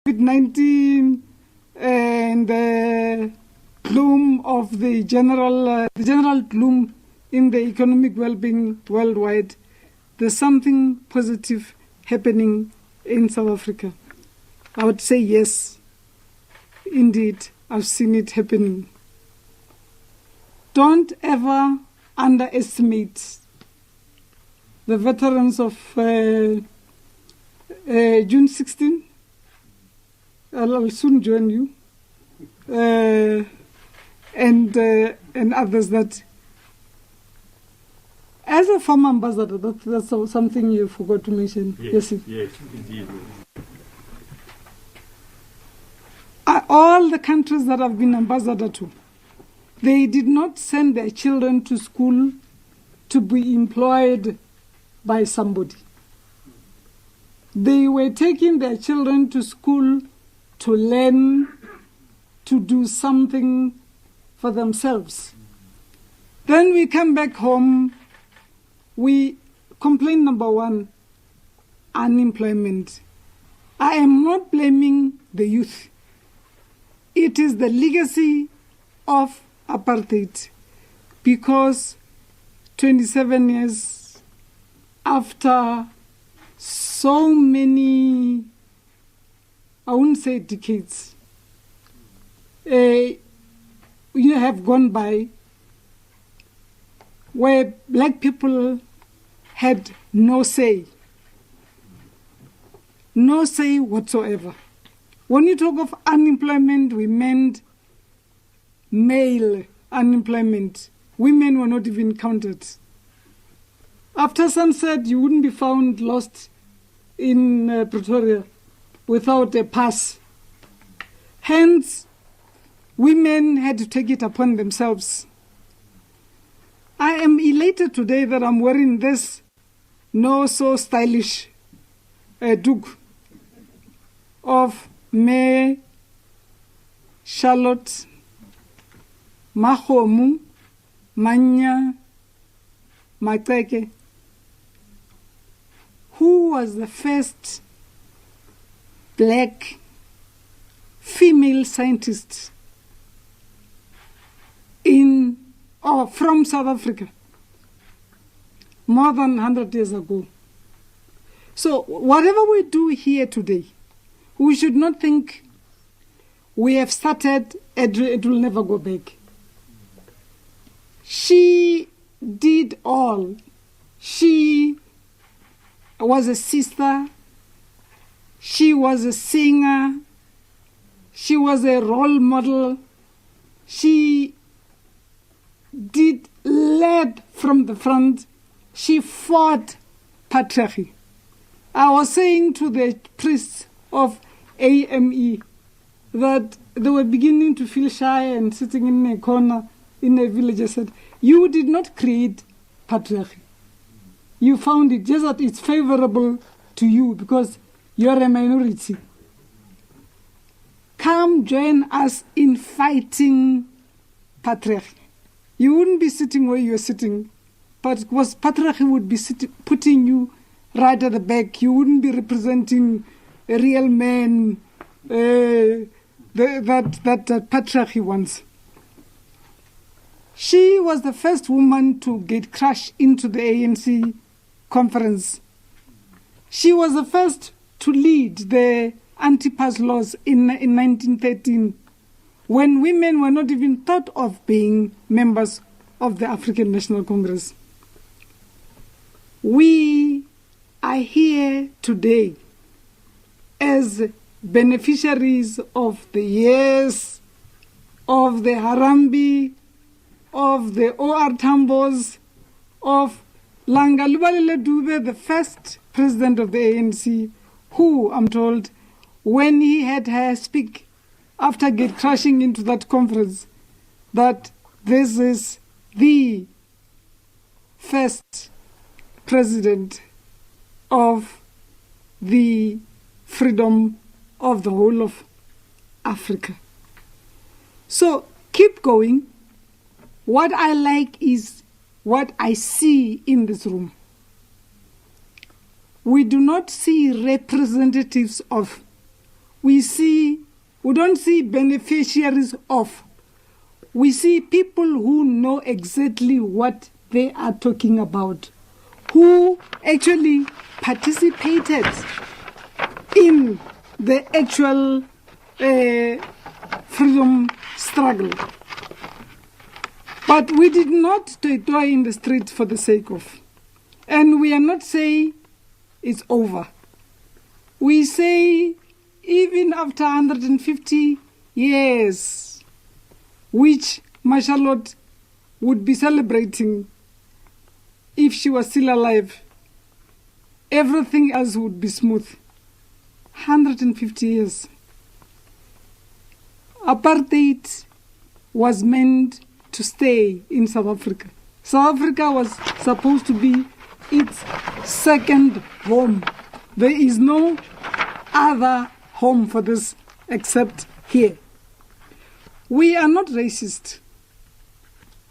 COVID-19 and the gloom of the general gloom in the economic well-being worldwide, there's something positive happening in South Africa. I would say yes, indeed, I've seen it happening. Don't ever underestimate the veterans of June 16. I'll soon join you. And others that, as a former ambassador, that's something you forgot to mention. Yes, indeed. All the countries that I've been ambassador to, they did not send their children to school to be employed by somebody. They were taking their children to school to learn, to do something for themselves. Then we come back home, we complain number one, unemployment. I am not blaming the youth. It is the legacy of apartheid, because 27 years after so many, I wouldn't say decades, have gone by where black people had no say whatsoever. When you talk of unemployment, we meant male unemployment. Women were not even counted. After sunset, you wouldn't be found lost in Pretoria without a pass. Hence, women had to take it upon themselves. I am elated today that I'm wearing this no so stylish duke of May Charlotte Mahomu Manya Mateke, who was the first black female scientist from South Africa more than 100 years ago. So whatever we do here today, we should not think we have started, it will never go back. She did all. She was a sister. She was a singer. She was a role model. She led from the front. She fought patriarchy. I was saying to the priests of AME that they were beginning to feel shy and sitting in a corner in a village. I said, you did not create patriarchy. You found it just that it's favorable to you because you're a minority. Come join us in fighting patriarchy. You wouldn't be sitting where you're sitting, but because patriarchy would be putting you right at the back. You wouldn't be representing a real man that patriarchy wants. She was the first woman to get crushed into the ANC conference. She was the first to lead the anti-pass laws in 1913, when women were not even thought of being members of the African National Congress. We are here today as beneficiaries of the years of the Harambee, of the O.R. Tambos, of Langa Lubalile Dube, the first president of the ANC, who, I'm told, when he had her speak after get crashing into that conference, that this is the first president of the freedom of the whole of Africa. So keep going. What I like is what I see in this room. We do not see representatives of we don't see beneficiaries of. We see people who know exactly what they are talking about, who actually participated in the actual freedom struggle. But we did not toy in the street for the sake of. And we are not saying it's over. We say even after 150 years, which Charlotte would be celebrating if she was still alive, everything else would be smooth. 150 years. Apartheid was meant to stay in South Africa. South Africa was supposed to be its second home. There is no other home for this except here. We are not racist,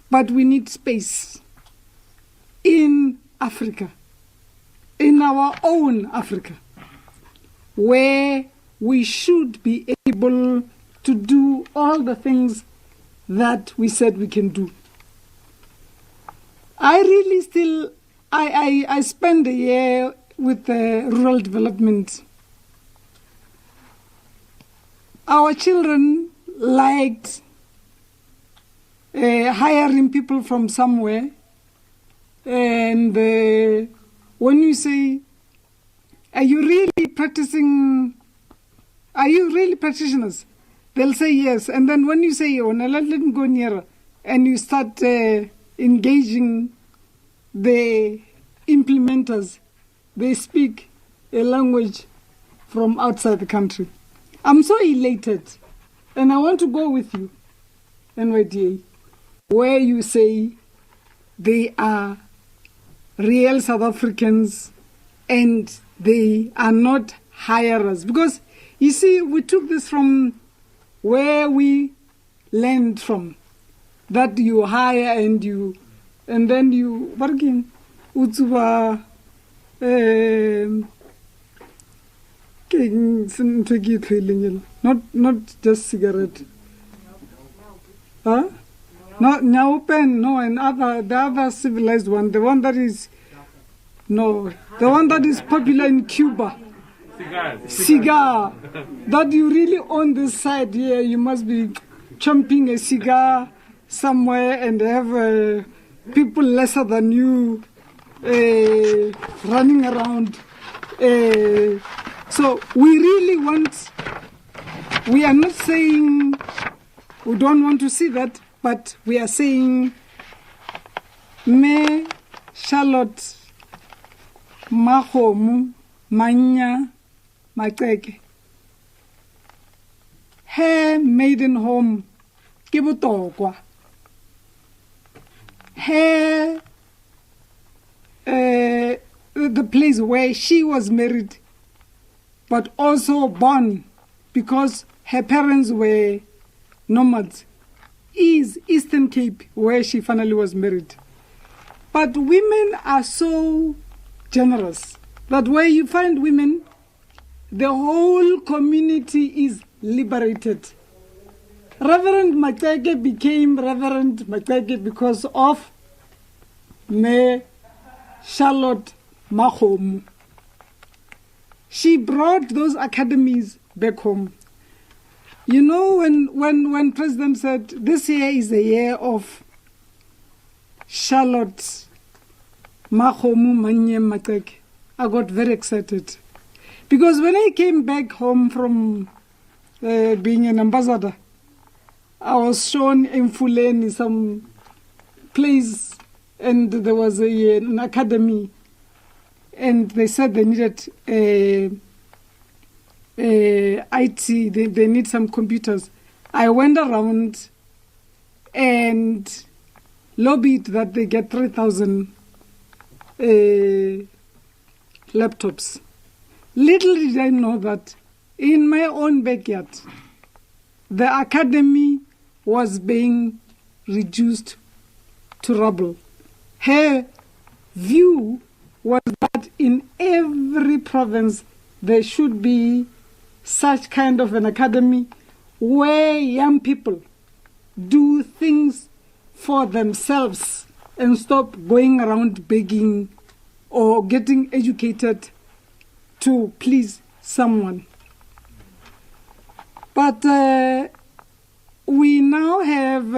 but we need space in Africa, in our own Africa, where we should be able to do all the things that we said we can do. I spent a year with rural development. Our children liked hiring people from somewhere, and when you say, are you really practitioners? They'll say yes. And then when you say, oh, no, let them go nearer, and you start engaging the implementers, they speak a language from outside the country. I'm so elated, and I want to go with you, NYDA, where you say they are real South Africans and they are not hirers. Because, you see, we took this from where we learned from, that you hire and then you bargain. Utsuba not just cigarette. Huh? Not now pen, no, and the other civilized one, the one that is popular in Cuba. Cigar. That you really own this side here, you must be chomping a cigar somewhere and have people lesser than you running around. So we are not saying we don't want to see that, but we are saying me Charlotte Mahomu Manya Mateke, her maiden home ke botokwa, her the place where she was married but also born, because her parents were nomads, is Eastern Cape, where she finally was married. But women are so generous that where you find women, the whole community is liberated. Reverend Mateke became Reverend Mateke because of Me Charlotte Mahomu. She brought those academies back home. You know, when President said, this year is the year of Charlotte Mahomu Manye Mateke, I got very excited. Because when I came back home from being an ambassador, I was shown in Fulani some place, and there was an academy, and they said they needed IT, they need some computers. I went around and lobbied that they get 3,000 laptops. Little did I know that in my own backyard, the academy was being reduced to rubble. Her view was that in every province there should be such kind of an academy where young people do things for themselves and stop going around begging or getting educated to please someone. But we now have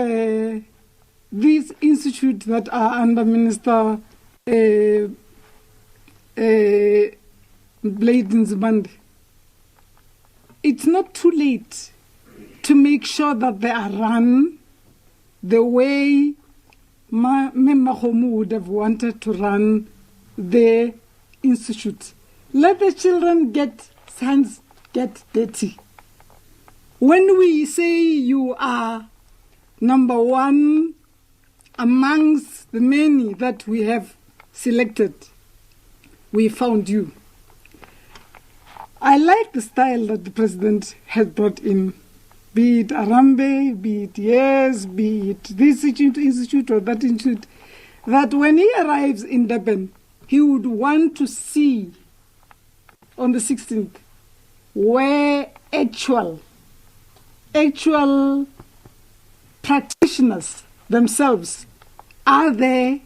these institutes that are under Minister Blade Nzimande. It's not too late to make sure that they are run the way Memahomu would have wanted to run the institute. Let the children get hands get dirty. When we say you are number one amongst the many that we have selected, we found you. I like the style that the president has brought in, be it Arambe, be it Yes, be it this institute or that institute, that when he arrives in Durban, he would want to see on the 16th where actual practitioners themselves are there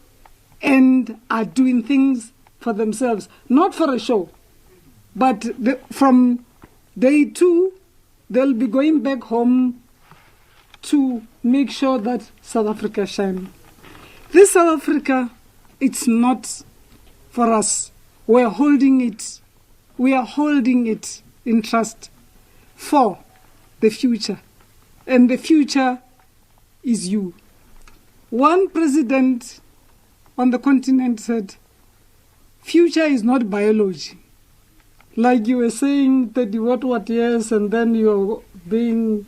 and are doing things for themselves, not for a show. But from day 2, they'll be going back home to make sure that South Africa shines. This South Africa, it's not for us. We're holding it. We are holding it in trust for the future. And the future is you. One president on the continent said, future is not biology. Like you were saying, 30 what years, and then you're being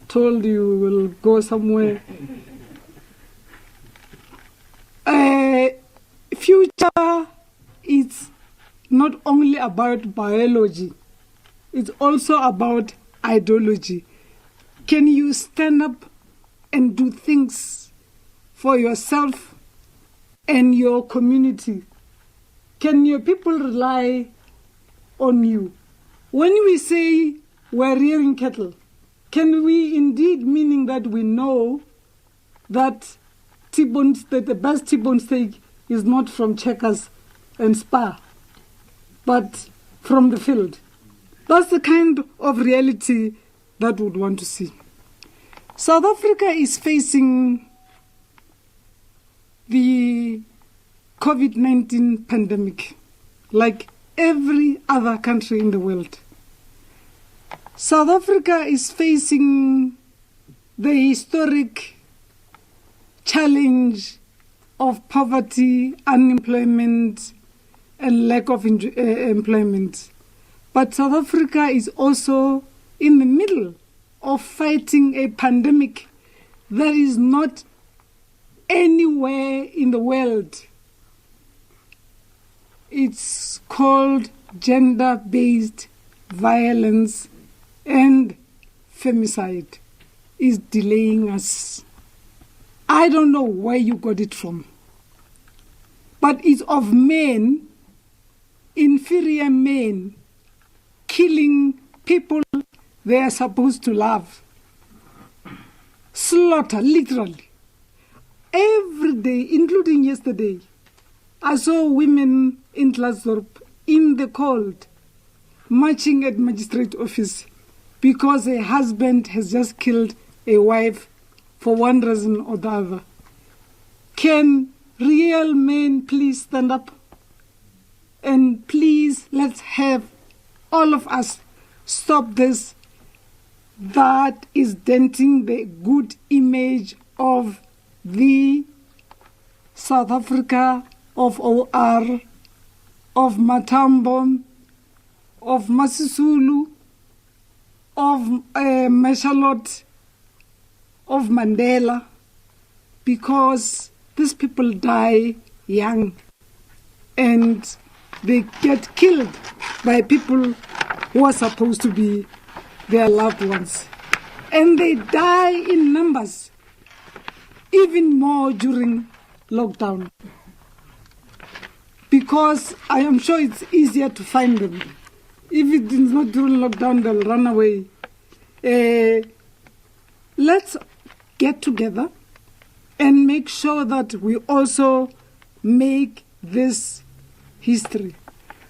told you will go somewhere. Future is not only about biology, it's also about ideology. Can you stand up and do things for yourself and your community? Can your people rely on you? When we say we're rearing cattle, can we indeed meaning that we know that the best T-bone steak is not from Checkers and Spa, but from the field? That's the kind of reality that we would want to see. South Africa is facing the COVID-19 pandemic like every other country in the world. South Africa is facing the historic challenge of poverty, unemployment, and lack of employment. But South Africa is also in the middle of fighting a pandemic that is not anywhere in the world. It's called gender-based violence and femicide. Is delaying us. I don't know where you got it from, but it's of men, inferior men, killing people they are supposed to love. Slaughter, literally. Every day, including yesterday, I saw women in Glasgow in the cold, marching at magistrate office because a husband has just killed a wife for one reason or the other. Can real men please stand up? And please, let's have all of us stop this. That is denting the good image of the South Africa, of OR, of Matambo, of Masisulu, of Meshalot, of Mandela, because these people die young and they get killed by people who are supposed to be their loved ones. And they die in numbers, even more during lockdown. Because I am sure it's easier to find them. If it is not during lockdown, they'll run away. Let's get together and make sure that we also make this history.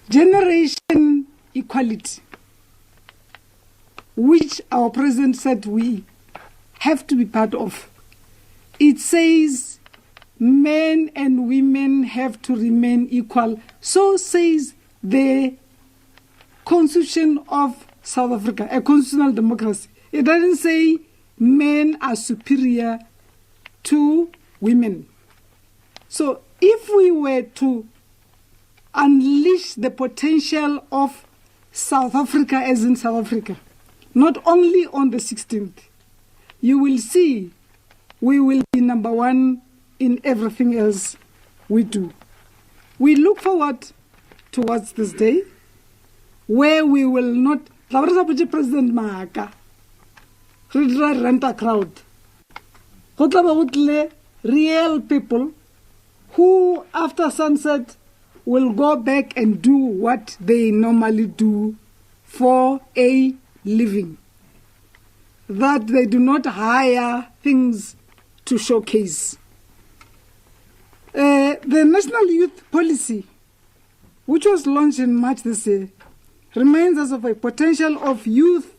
Generation equality, which our president said we have to be part of. It says men and women have to remain equal. So says the Constitution of South Africa, a constitutional democracy. It doesn't say men are superior to women. So if we were to unleash the potential of South Africa as in South Africa, not only on the 16th, you will see we will be number one in everything else we do. We look forward towards this day where we will not, President Mahaka, rent a crowd. Real people who after sunset will go back and do what they normally do for a living. That they do not hire things to showcase. The National Youth Policy, which was launched in March this year, reminds us of a potential of youth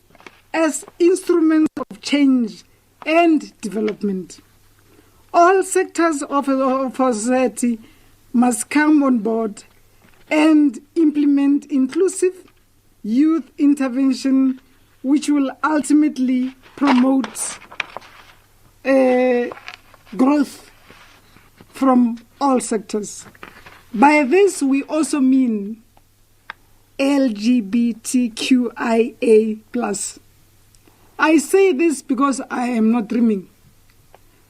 as instruments of change and development. All sectors of society must come on board and implement inclusive youth intervention, which will ultimately promote growth from all sectors. By this, we also mean LGBTQIA+. I say this because I am not dreaming.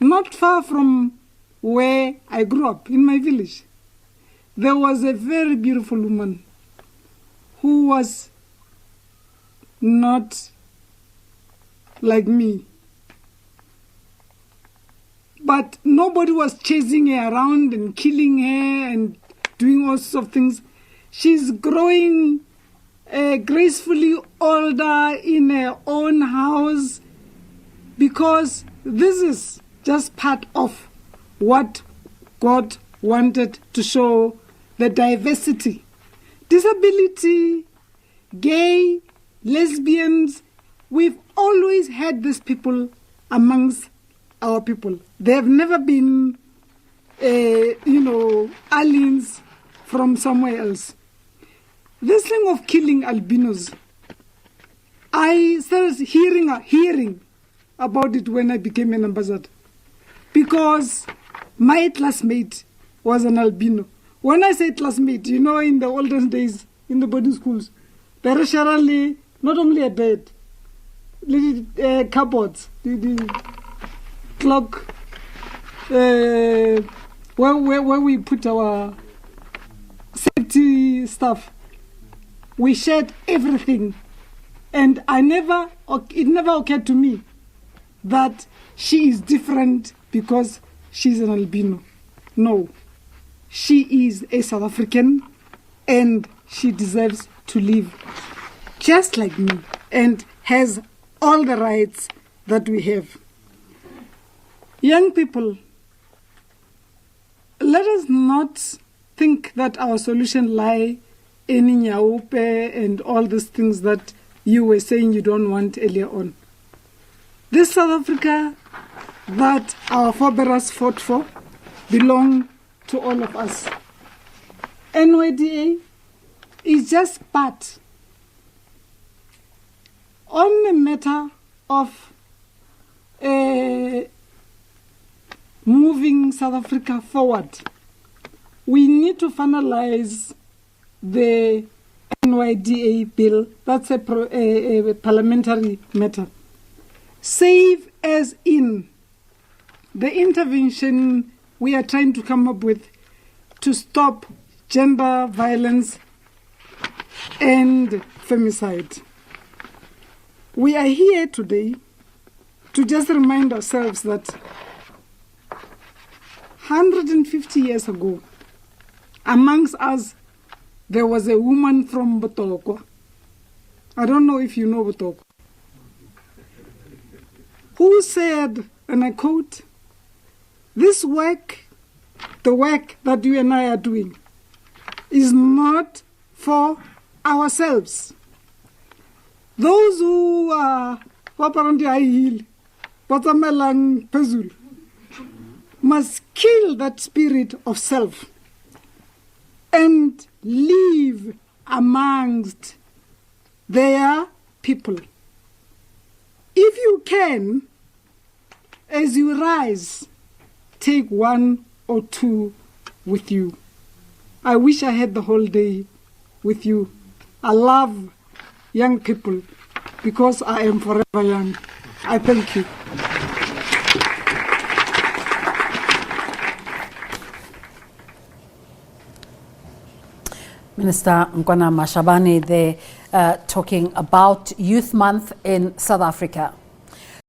Not far from where I grew up, in my village, there was a very beautiful woman who was not like me. But nobody was chasing her around and killing her and doing all sorts of things. She's growing gracefully older in her own house, because this is just part of what God wanted to show, the diversity. Disability, gay, lesbians, we've always had these people amongst our people. They have never been, aliens from somewhere else. This thing of killing albinos, I started hearing about it when I became an ambassador, because my classmate was an albino. When I say classmate, in the olden days, in the boarding schools, there was generally not only a bed, little cupboards, the clock, where we put our safety stuff. We shared everything, and it never occurred to me that she is different because she's an albino. No, she is a South African, and she deserves to live just like me and has all the rights that we have. Young people, let us not think that our solution lie in Nyaupe and all these things that you were saying you don't want earlier on. This South Africa that our forebears fought for belong to all of us. NYDA is just part on the matter of moving South Africa forward. We need to finalize the NYDA bill. That's a parliamentary matter. Save as in the intervention we are trying to come up with to stop gender violence and femicide. We are here today to just remind ourselves that 150 years ago, amongst us, there was a woman from Botokwa I don't know if you know Butoko, who said, and I quote, "This work, the work that you and I are doing, is not for ourselves. Those who are must kill that spirit of self and live amongst their people. If you can, as you rise, take one or two with you." I wish I had the whole day with you. I love young people because I am forever young. I thank you. Minister Nkwana Mashabane there talking about Youth Month in South Africa.